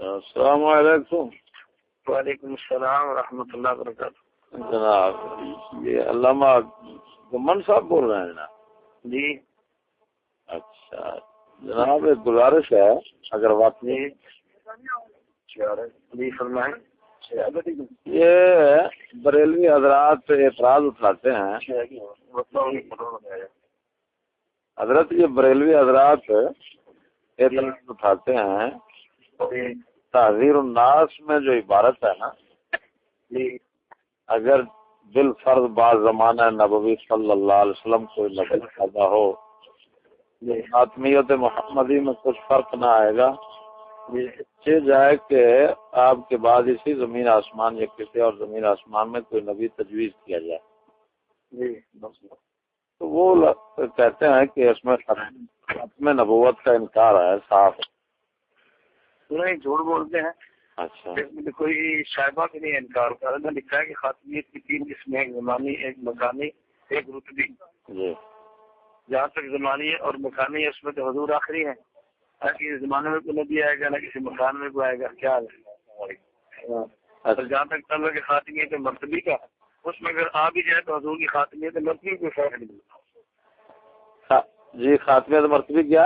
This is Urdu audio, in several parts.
السلام علیکم۔ وعلیکم السلام ورحمۃ اللہ وبرکاتہ۔ جناب یہ علامہ گمن صاحب بول رہے ہیں جناب؟ جی اچھا جناب، ایک گزارش ہے اگر وقت جی جی فرمائیں۔ یہ بریلوی حضرات اعتراض اٹھاتے ہیں حضرت، یہ بریلوی حضرات اعتراض اٹھاتے ہیں تحذیر الناس میں جو عبارت ہے نا، اگر بالفرض بعض زمانہ نبوی صلی اللہ علیہ وسلم کوئی نبی پیدا ہو، آتمیت محمدی میں کچھ فرق نہ آئے گا، یہ جائے کہ آپ کے بعد اسی زمین آسمان یا کسی اور زمین آسمان میں کوئی نبی تجویز کیا جائے، تو وہ کہتے ہیں کہ اس میں ختم نبوت کا انکار ہے صاف۔ نہیں، جھوٹ بولتے ہیں۔ اچھا، اس میں کوئی شائبہ بھی نہیں انکار کر رہا، لکھا ہے کہ خاتمیت کی 3 قسمیں، ایک زمانی، ایک مکانی، ایک رتبی۔ جی جہاں تک زمانی ہے اور مکانی ہے اس میں تو حضور آخری ہے، نہ کسی زمانے میں کوئی نبی آئے گا نہ کسی مکان میں کوئی آئے گا، کیا ہے۔ اور جہاں تک تعلق ہے خاتمیت مرتبی کا، اس میں اگر آ بھی جائے تو حضور کی خاتمیت مرتبی کوئی فرق نہیں پڑتا۔ جی، خاتمیت مرتبی کیا؟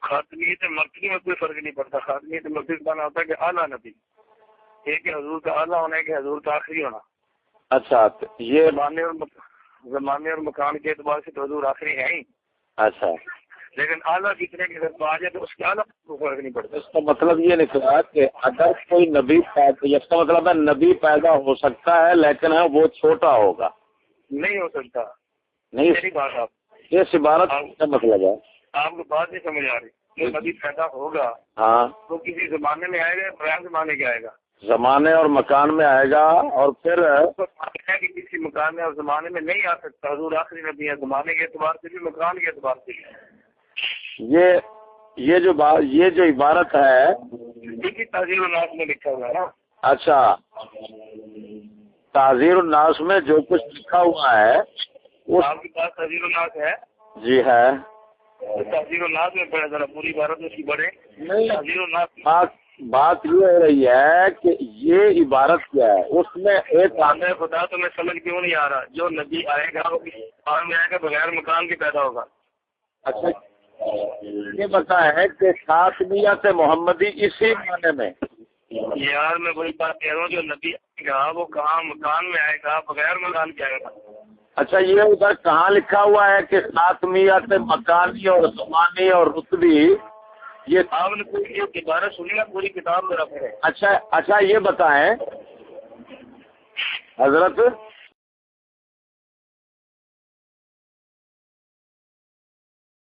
خاتمیت مرتبی میں کوئی فرق نہیں پڑتا۔ خاتمیت مرتبی کا معنی ہوتا ہے کہ اعلیٰ نبی، ایک ہے حضور کا اعلیٰ ہونا، ایک ہے حضور کا آخری ہونا۔ اچھا، یہ زمانے اور مکان کے اعتبار سے تو حضور آخری ہے ہی، اچھا، لیکن اعلیٰ کتنے کے اگر آ جائے تو اس کے اعلیٰ کو فرق نہیں پڑتا۔ اس کا مطلب یہ نکلا کہ اگر کوئی نبی پیدا، اس کا مطلب ہے نبی پیدا ہو سکتا ہے لیکن وہ چھوٹا ہوگا، نہیں ہو سکتا۔ نہیں میری بات آپ اس عبارت کا مطلب ہے، آپ کو بات نہیں سمجھ آ رہی۔ جو نبی پیدا ہوگا ہاں، تو کسی زمانے میں آئے گا، بغیر زمانے کے آئے گا، زمانے اور مکان میں آئے گا، اور پھر کہ کسی مکان میں اور زمانے میں نہیں آ سکتا۔ حضور آخری نبی ہے، زمانے کے اعتبار سے بھی، مکان کے اعتبار سے بھی۔ یہ جو عبارت ہے ٹھیک ہے، تعزیر الناس میں لکھا ہوا ہے نا۔ اچھا، تعزیر الناس میں جو کچھ لکھا ہوا ہے آپ کے پاس تعزیر الناس ہے؟ جی ہے۔ تعزیر الناس میں پڑھے ذرا، پوری عبارت اس کی بڑھے۔ تعزیر الناس بات یہ ہو رہی ہے کہ یہ عبارت کیا ہے، اس میں ایک آنے خدا تو میں سمجھ کیوں نہیں آ رہا۔ جو نبی آئے گا وہ کسی مکان میں آئے گا، بغیر مکان کے پیدا ہوگا۔ اچھا، یہ بتائیں کہ خاتمیت محمدی اسی معنی میں؟ یار میں وہی بات کہہ رہا ہوں، جو نبی آئے گا وہ کہاں مکان میں آئے گا، بغیر مکان کے آئے گا۔ اچھا، یہ ادھر کہاں لکھا ہوا ہے کہ خاتمیت مکانی اور زمانی اور رتبی؟ یہ آپ نے کوئی ایک عبارت سنی نا، پوری کتاب میں رکھے۔ اچھا، یہ بتائیں حضرت